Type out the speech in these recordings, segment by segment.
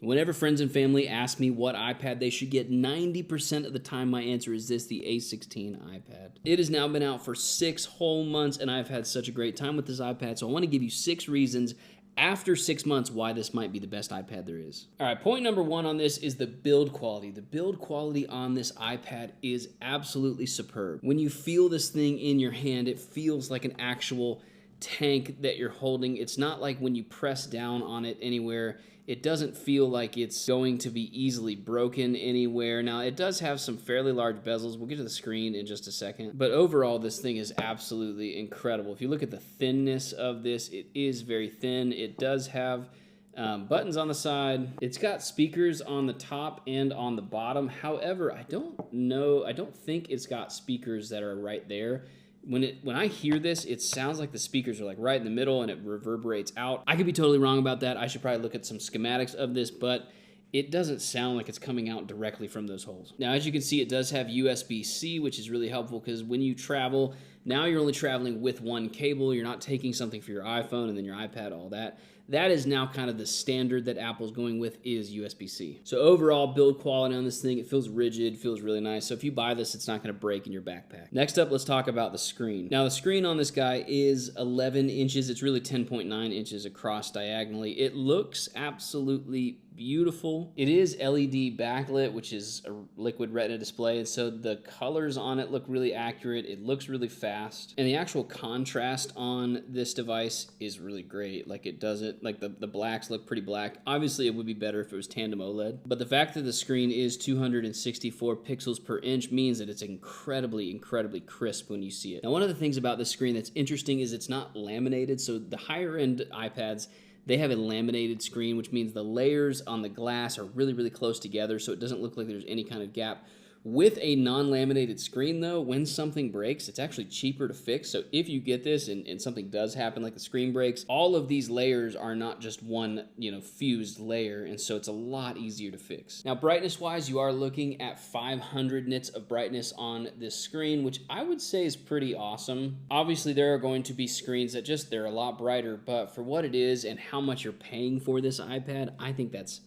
Whenever friends and family ask me what iPad they should get, 90% of the time my answer is this, the A16 iPad. It has now been out for 6 whole months, and I've had such a great time with this iPad, so I want to give you 6 reasons after 6 months why this might be the best iPad there is. All right, point number 1 on this is the build quality. The build quality on this iPad is absolutely superb. When you feel this thing in your hand, it feels like an actual tank that you're holding. It's not like when you press down on it anywhere, it doesn't feel like it's going to be easily broken anywhere. Now, it does have some fairly large bezels. We'll get to the screen in just a second. But overall, this thing is absolutely incredible. If you look at the thinness of this, it is very thin. It does have buttons on the side. It's got speakers on the top and on the bottom. However, I don't think it's got speakers that are right there. When I hear this, it sounds like the speakers are like right in the middle and it reverberates out. I could be totally wrong about that. I should probably look at some schematics of this, but it doesn't sound like it's coming out directly from those holes. Now, as you can see, it does have USB-C, which is really helpful because when you travel, now you're only traveling with one cable. You're not taking something for your iPhone and then your iPad, all that. That is now kind of the standard that Apple's going with is USB-C. So overall, build quality on this thing, it feels rigid, feels really nice. So if you buy this, it's not gonna break in your backpack. Next up, let's talk about the screen. Now the screen on this guy is 11 inches. It's really 10.9 inches across diagonally. It looks absolutely beautiful. It is LED backlit, which is a liquid retina display, and so the colors on it look really accurate. It looks really fast, and the actual contrast on this device is really great. Like it does it, like the blacks look pretty black. Obviously, it would be better if it was tandem OLED, but the fact that the screen is 264 pixels per inch means that it's incredibly, incredibly crisp when you see it. Now, one of the things about this screen that's interesting is it's not laminated, so the higher end iPads, they have a laminated screen, which means the layers on the glass are really, really close together, so it doesn't look like there's any kind of gap. With a non-laminated screen, though, when something breaks, it's actually cheaper to fix. So if you get this and something does happen, like the screen breaks, all of these layers are not just one, fused layer, and so it's a lot easier to fix. Now, brightness-wise, you are looking at 500 nits of brightness on this screen, which I would say is pretty awesome. Obviously, there are going to be screens that they're a lot brighter, but for what it is and how much you're paying for this iPad, I think that's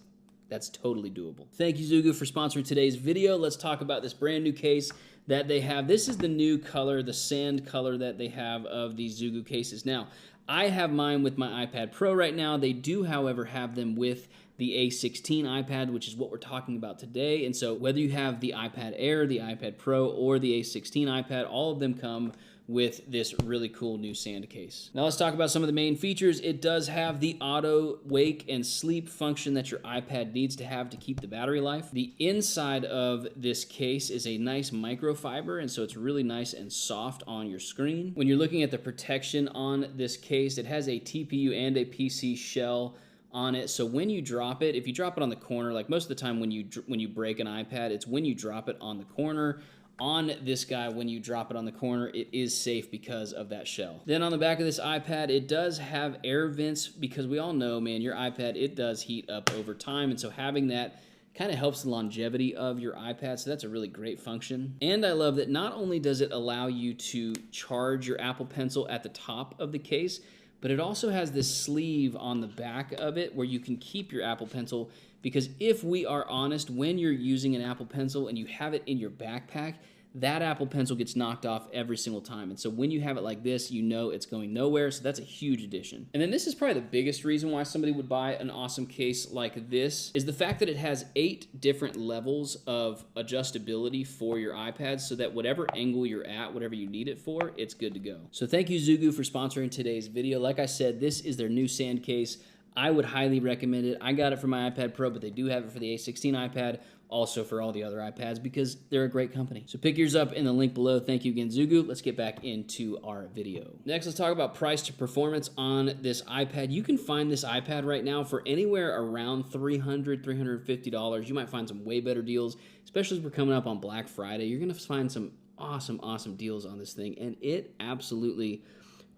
totally doable. Thank you, Zugu, for sponsoring today's video. Let's talk about this brand new case that they have. This is the new color, the sand color that they have of these Zugu cases. Now, I have mine with my iPad Pro right now. They do, however, have them with the A16 iPad, which is what we're talking about today. And so whether you have the iPad Air, the iPad Pro, or the A16 iPad, all of them come with this really cool new sand case. Now let's talk about some of the main features. It does have the auto wake and sleep function that your iPad needs to have to keep the battery life. The inside of this case is a nice microfiber, and so it's really nice and soft on your screen. When you're looking at the protection on this case, it has a TPU and a PC shell on it, so when you drop it, if you drop it on the corner, like most of the time when you break an iPad, it's when you drop it on the corner. On this guy, when you drop it on the corner, it is safe because of that shell. Then on the back of this iPad, it does have air vents because we all know, man, your iPad, it does heat up over time, and so having that kind of helps the longevity of your iPad, so that's a really great function. And I love that not only does it allow you to charge your Apple Pencil at the top of the case, but it also has this sleeve on the back of it where you can keep your Apple Pencil, because if we are honest, when you're using an Apple Pencil and you have it in your backpack, that Apple Pencil gets knocked off every single time. And so when you have it like this, you know it's going nowhere, so that's a huge addition. And then this is probably the biggest reason why somebody would buy an awesome case like this, is the fact that it has 8 different levels of adjustability for your iPad, so that whatever angle you're at, whatever you need it for, it's good to go. So thank you, Zugu, for sponsoring today's video. Like I said, this is their new sand case. I would highly recommend it. I got it for my iPad Pro, but they do have it for the A16 iPad, also for all the other iPads, because they're a great company. So pick yours up in the link below. Thank you again, Zugu. Let's get back into our video. Next, let's talk about price to performance on this iPad. You can find this iPad right now for anywhere around $300, $350. You might find some way better deals, especially as we're coming up on Black Friday. You're gonna find some awesome, awesome deals on this thing, and it absolutely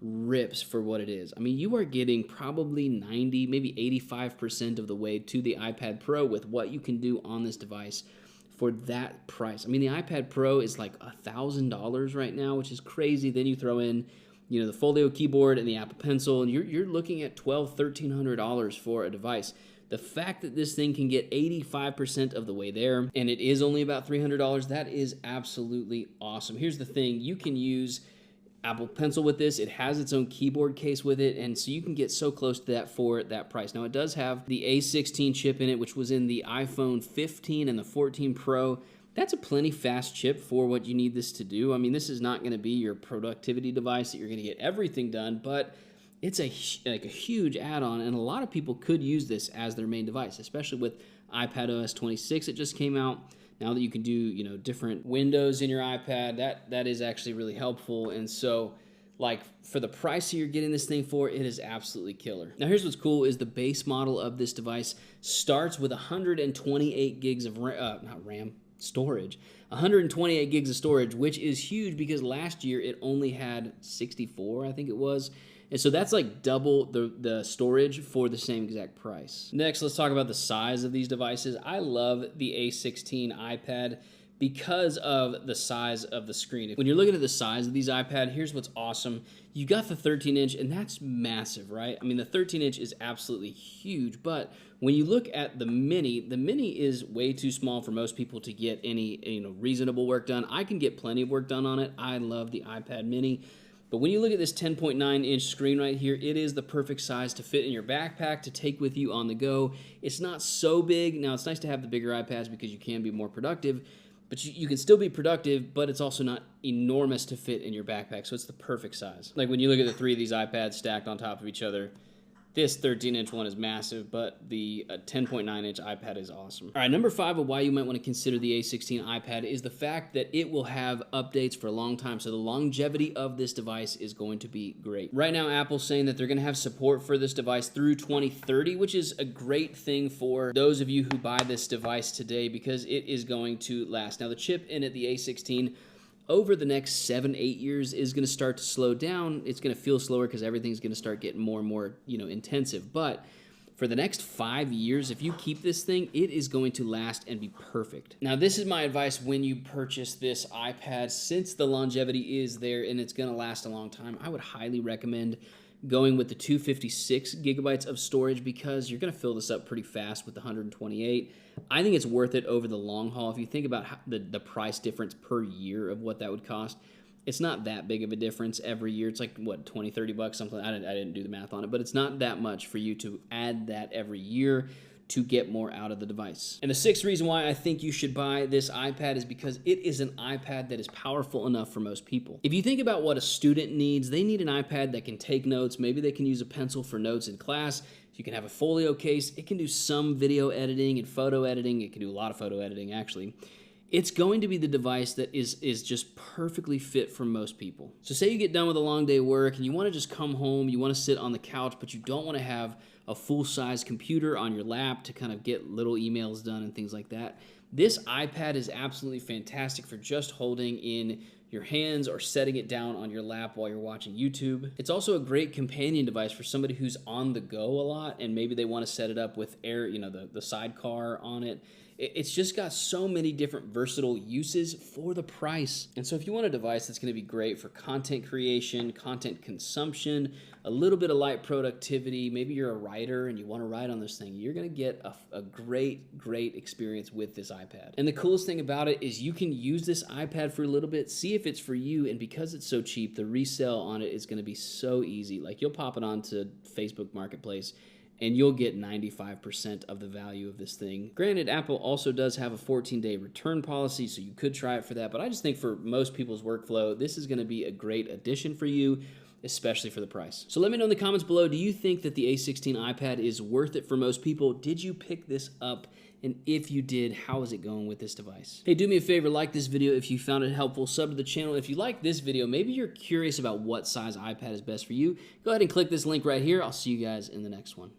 rips for what it is. I mean, you are getting probably 90, maybe 85% of the way to the iPad Pro with what you can do on this device for that price. I mean, the iPad Pro is like $1,000 right now, which is crazy. Then you throw in, the Folio keyboard and the Apple Pencil, and you're looking at $1,200, $1,300 for a device. The fact that this thing can get 85% of the way there, and it is only about $300, that is absolutely awesome. Here's the thing, you can use Apple Pencil with this. It has its own keyboard case with it, and so you can get so close to that for that price. Now, it does have the A16 chip in it, which was in the iPhone 15 and the 14 Pro. That's a plenty fast chip for what you need this to do. I mean, this is not going to be your productivity device that you're going to get everything done, but it's a huge add-on, and a lot of people could use this as their main device, especially with iPadOS 26. It just came out. Now that you can do, different windows in your iPad, that is actually really helpful. And so, like, for the price that you're getting this thing for, it is absolutely killer. Now, here's what's cool is the base model of this device starts with 128 gigs of storage. 128 gigs of storage, which is huge because last year it only had 64, I think it was. And so that's like double the storage for the same exact price. Next, let's talk about the size of these devices. I love the A16 iPad because of the size of the screen. When you're looking at the size of these iPad, here's what's awesome. You got the 13-inch, and that's massive, right? I mean, the 13-inch is absolutely huge, but when you look at the Mini is way too small for most people to get any reasonable work done. I can get plenty of work done on it. I love the iPad Mini. But when you look at this 10.9-inch screen right here, it is the perfect size to fit in your backpack, to take with you on the go. It's not so big. Now, it's nice to have the bigger iPads because you can be more productive, but you can still be productive, but it's also not enormous to fit in your backpack, so it's the perfect size. Like when you look at the three of these iPads stacked on top of each other, this 13-inch one is massive, but the 10.9-inch iPad is awesome. All right, number 5 of why you might want to consider the A16 iPad is the fact that it will have updates for a long time, so the longevity of this device is going to be great. Right now, Apple's saying that they're going to have support for this device through 2030, which is a great thing for those of you who buy this device today because it is going to last. Now, the chip in it, the A16, over the next 7-8 years is going to start to slow down. It's going to feel slower because everything's going to start getting more and more, intensive. But for the next 5 years, if you keep this thing, it is going to last and be perfect. Now, this is my advice when you purchase this iPad. Since the longevity is there and it's going to last a long time, I would highly recommend going with the 256 gigabytes of storage because you're going to fill this up pretty fast with the 128. I think it's worth it over the long haul. If you think about the price difference per year of what that would cost, it's not that big of a difference every year. It's like, what, 20, 30 bucks, something. I didn't do the math on it, but it's not that much for you to add that every year to get more out of the device. And the 6th reason why I think you should buy this iPad is because it is an iPad that is powerful enough for most people. If you think about what a student needs, they need an iPad that can take notes. Maybe they can use a pencil for notes in class. You can have a folio case. It can do some video editing and photo editing. It can do a lot of photo editing, actually. It's going to be the device that is just perfectly fit for most people. So say you get done with a long day of work and you want to just come home, you want to sit on the couch, but you don't want to have a full-size computer on your lap to kind of get little emails done and things like that. This iPad is absolutely fantastic for just holding in your hands or setting it down on your lap while you're watching YouTube. It's also a great companion device for somebody who's on the go a lot and maybe they want to set it up with the sidecar on it. It's just got so many different versatile uses for the price. And so if you want a device that's going to be great for content creation, content consumption, a little bit of light productivity, maybe you're a writer and you want to write on this thing, you're going to get a great experience with this iPad. And the coolest thing about it is you can use this iPad for a little bit, see if it's for you, and because it's so cheap, the resale on it is going to be so easy. Like you'll pop it onto Facebook Marketplace and you'll get 95% of the value of this thing. Granted, Apple also does have a 14-day return policy, so you could try it for that, but I just think for most people's workflow, this is going to be a great addition for you, especially for the price. So let me know in the comments below, do you think that the A16 iPad is worth it for most people? Did you pick this up? And if you did, how is it going with this device? Hey, do me a favor, like this video if you found it helpful, sub to the channel. If you like this video, maybe you're curious about what size iPad is best for you, go ahead and click this link right here. I'll see you guys in the next one.